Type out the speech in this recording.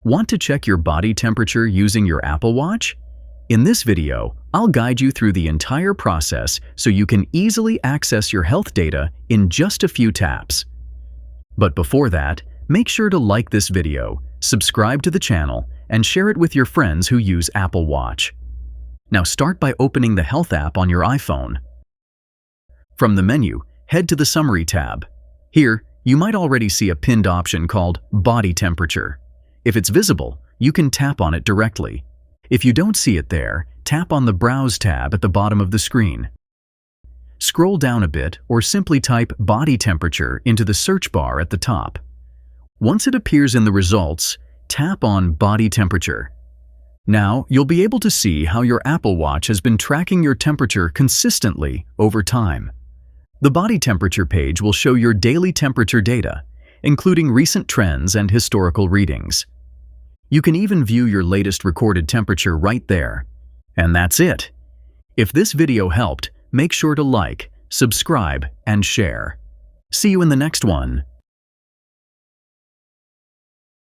Want to check your body temperature using your Apple Watch? In this video, I'll guide you through the entire process so you can easily access your health data in just a few taps. But before that, make sure to like this video, subscribe to the channel, and share it with your friends who use Apple Watch. Now start by opening the Health app on your iPhone. From the menu, head to the Summary tab. Here, you might already see a pinned option called Body Temperature. If it's visible, you can tap on it directly. If you don't see it there, tap on the Browse tab at the bottom of the screen. Scroll down a bit or simply type Body Temperature into the search bar at the top. Once it appears in the results, tap on Body Temperature. Now, you'll be able to see how your Apple Watch has been tracking your temperature consistently over time. The Body Temperature page will show your daily temperature data, including recent trends and historical readings. You can even view your latest recorded temperature right there. And that's it. If this video helped, make sure to like, subscribe, and share. See you in the next one.